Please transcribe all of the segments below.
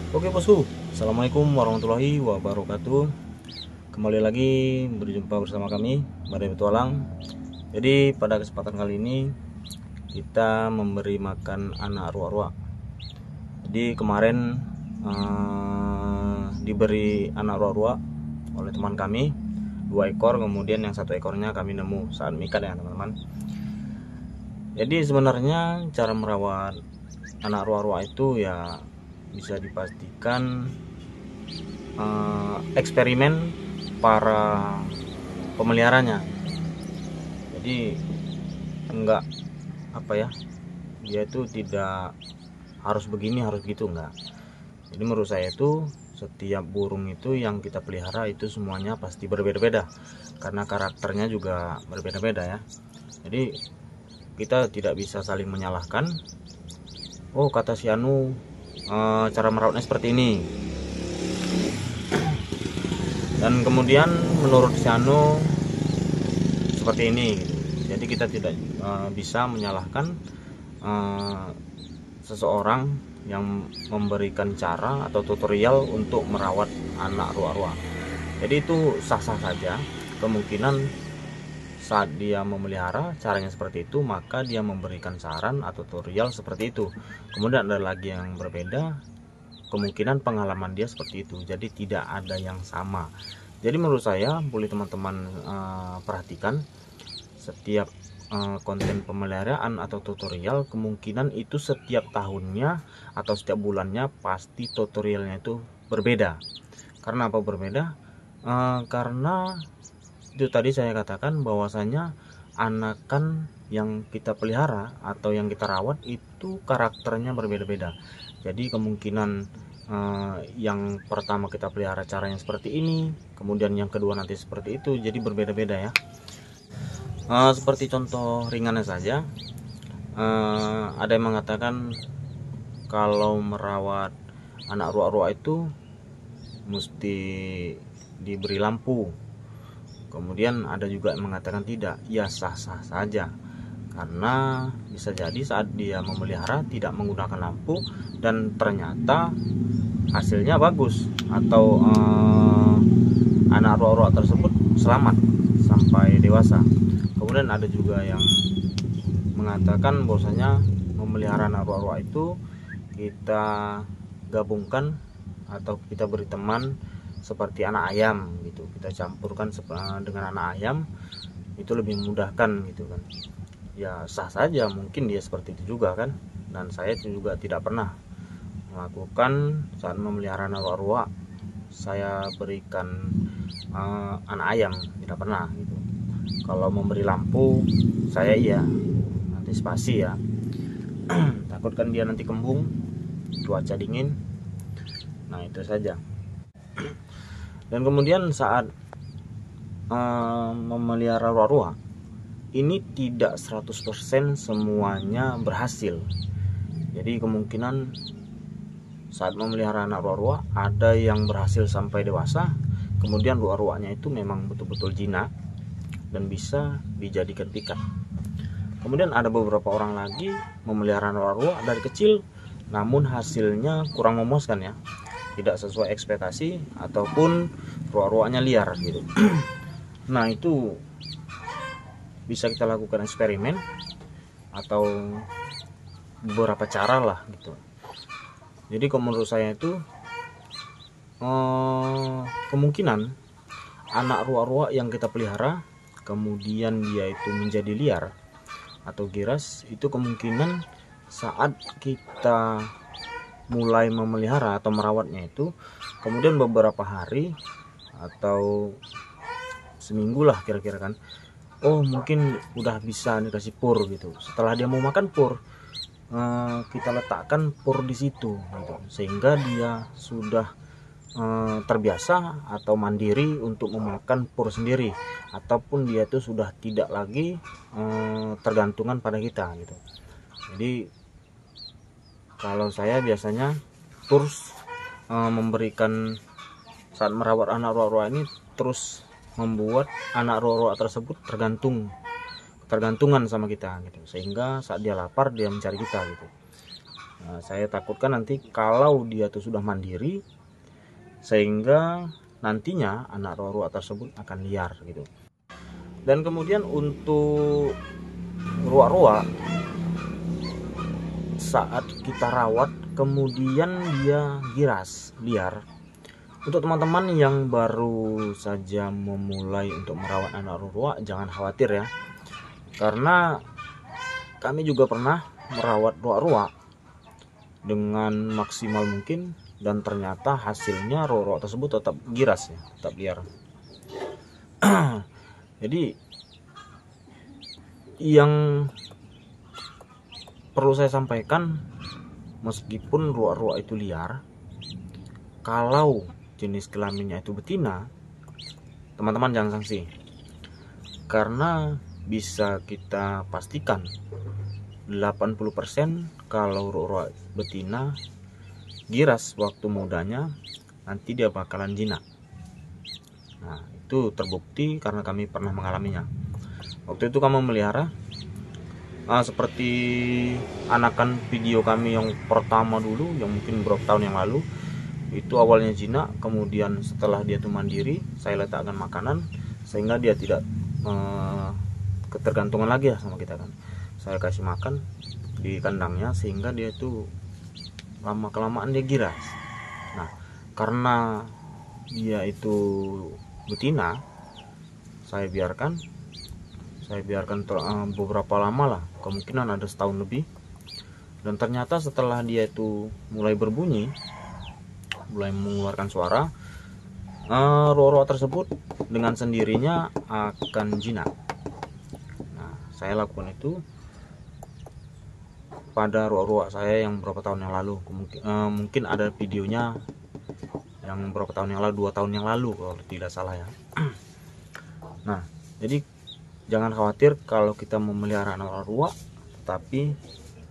Oke bosku, assalamualaikum warahmatullahi wabarakatuh. Kembali lagi berjumpa bersama kami Badai Petualang. Jadi pada kesempatan kali ini kita memberi makan anak ruak-ruak. Jadi kemarin diberi anak ruak-ruak oleh teman kami 2 ekor, kemudian yang 1 ekornya kami nemu saat mikat ya teman-teman. Jadi sebenarnya cara merawat anak ruak-ruak itu ya bisa dipastikan eksperimen para pemeliharanya. Jadi enggak apa ya, dia itu tidak harus begini harus gitu, enggak. Jadi menurut saya itu setiap burung itu yang kita pelihara itu semuanya pasti berbeda-beda karena karakternya juga berbeda-beda ya. Jadi kita tidak bisa saling menyalahkan. Oh kata si Anu cara merawatnya seperti ini, dan kemudian menurut si Anu seperti ini gitu. Jadi kita tidak bisa menyalahkan seseorang yang memberikan cara atau tutorial untuk merawat anak ruak-ruak. Jadi itu sah-sah saja. Kemungkinan saat dia memelihara caranya seperti itu, maka dia memberikan saran atau tutorial seperti itu. Kemudian ada lagi yang berbeda, kemungkinan pengalaman dia seperti itu. Jadi tidak ada yang sama. Jadi menurut saya boleh teman-teman perhatikan setiap konten pemeliharaan atau tutorial, kemungkinan itu setiap tahunnya atau setiap bulannya pasti tutorialnya itu berbeda. Karena apa berbeda? Karena itu tadi saya katakan bahwasanya anakan yang kita pelihara atau yang kita rawat itu karakternya berbeda-beda. Jadi kemungkinan yang pertama kita pelihara caranya seperti ini, kemudian yang kedua nanti seperti itu, jadi berbeda-beda ya. Seperti contoh ringannya saja, ada yang mengatakan kalau merawat anak ruak-ruak itu mesti diberi lampu. Kemudian ada juga yang mengatakan tidak, ya sah-sah saja, karena bisa jadi saat dia memelihara tidak menggunakan lampu dan ternyata hasilnya bagus, atau anak ruak-ruak tersebut selamat sampai dewasa. Kemudian ada juga yang mengatakan bahwasanya memelihara anak ruak-ruak itu kita gabungkan atau kita beri teman seperti anak ayam gitu, kita campurkan dengan anak ayam, itu lebih memudahkan gitu kan. Ya sah saja, mungkin dia seperti itu juga kan, dan saya juga tidak pernah melakukan saat memelihara anak ruak-ruak saya berikan anak ayam, tidak pernah gitu. Kalau memberi lampu saya iya antisipasi ya, takutkan dia nanti kembung cuaca dingin. Nah itu saja. Dan kemudian saat memelihara ruak-ruak ini tidak 100% semuanya berhasil. Jadi kemungkinan saat memelihara anak ruak-ruak ada yang berhasil sampai dewasa, kemudian ruak-ruaknya itu memang betul-betul jinak dan bisa dijadikan pikat. Kemudian ada beberapa orang lagi memelihara ruak-ruak dari kecil namun hasilnya kurang memuaskan ya, tidak sesuai ekspektasi ataupun ruak-ruaknya liar gitu. Nah itu bisa kita lakukan eksperimen atau beberapa cara lah gitu. Jadi kalau menurut saya itu kemungkinan anak ruak-ruak yang kita pelihara kemudian dia itu menjadi liar atau giras, itu kemungkinan saat kita mulai memelihara atau merawatnya itu kemudian beberapa hari atau seminggu lah kira-kira kan, oh mungkin udah bisa dikasih pur gitu. Setelah dia mau makan pur, kita letakkan pur di situ gitu, sehingga dia sudah terbiasa atau mandiri untuk memakan pur sendiri, ataupun dia itu sudah tidak lagi tergantungan pada kita gitu. Jadi kalau saya biasanya terus memberikan saat merawat anak ruak-ruak ini, terus membuat anak ruak-ruak tersebut tergantungan sama kita gitu, sehingga saat dia lapar dia mencari kita gitu. Nah, saya takutkan nanti kalau dia tuh sudah mandiri, sehingga nantinya anak roa-roa tersebut akan liar gitu. Dan kemudian untuk roa-roa, saat kita rawat kemudian dia giras liar, untuk teman-teman yang baru saja memulai untuk merawat anak roa, jangan khawatir ya, karena kami juga pernah merawat roa-roa dengan maksimal mungkin, dan ternyata hasilnya roa-roa tersebut tetap giras ya, tetap liar. Jadi yang perlu saya sampaikan, meskipun roa-roa itu liar, kalau jenis kelaminnya itu betina, teman-teman jangan sanksi, karena bisa kita pastikan 80% kalau roa-roa betina giras waktu mudanya, nanti dia bakalan jinak. Nah, itu terbukti karena kami pernah mengalaminya. Waktu itu kami melihara seperti anakan video kami yang pertama dulu, yang mungkin beberapa tahun yang lalu. Itu awalnya jinak, kemudian setelah dia tuh mandiri, saya letakkan makanan sehingga dia tidak ketergantungan lagi ya sama kita kan. Saya kasih makan di kandangnya sehingga dia tuh lama kelamaan dia giras. Nah, karena dia itu betina, saya biarkan beberapa lama lah, kemungkinan ada setahun lebih. Dan ternyata setelah dia itu mulai berbunyi, mulai mengeluarkan suara, roa-roa tersebut dengan sendirinya akan jinak. Nah, saya lakukan itu pada roa-roa saya yang beberapa tahun yang lalu. Mungkin ada videonya yang beberapa tahun yang lalu, 2 tahun yang lalu kalau tidak salah ya. Nah, jadi jangan khawatir kalau kita memelihara anak roa tapi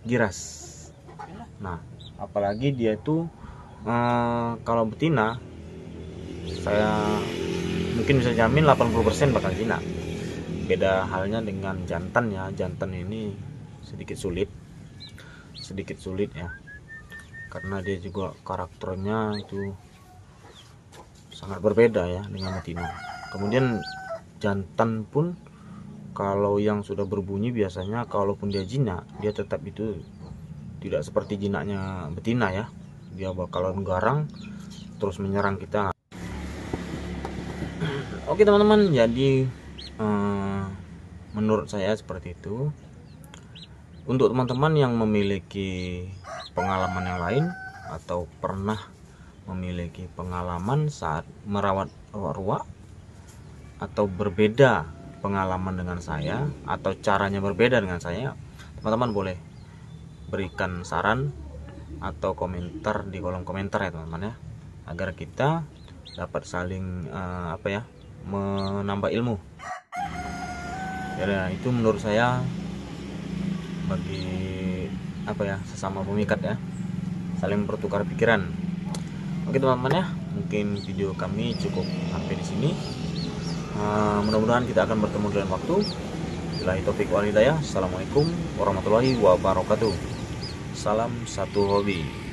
giras. Nah, apalagi dia itu kalau betina, saya mungkin bisa jamin 80% bakal jinak. Beda halnya dengan jantan ya. Jantan ini sedikit sulit ya, karena dia juga karakternya itu sangat berbeda ya dengan betina. Kemudian jantan pun kalau yang sudah berbunyi, biasanya kalaupun dia jinak, dia tetap itu tidak seperti jinaknya betina ya. Dia bakalan garang terus menyerang kita. Oke teman-teman, jadi menurut saya seperti itu. Untuk teman-teman yang memiliki pengalaman yang lain atau pernah memiliki pengalaman saat merawat roa-roa, atau berbeda pengalaman dengan saya, atau caranya berbeda dengan saya, teman-teman boleh berikan saran atau komentar di kolom komentar ya teman-teman ya, agar kita dapat saling menambah ilmu. Ya, itu menurut saya bagi sesama pemikat ya, saling bertukar pikiran. Oke teman-teman ya, mungkin video kami cukup sampai di sini. Mudah-mudahan kita akan bertemu di lain waktu. Billahi taufik wal hidayah. Assalamualaikum warahmatullahi wabarakatuh. Salam satu hobi.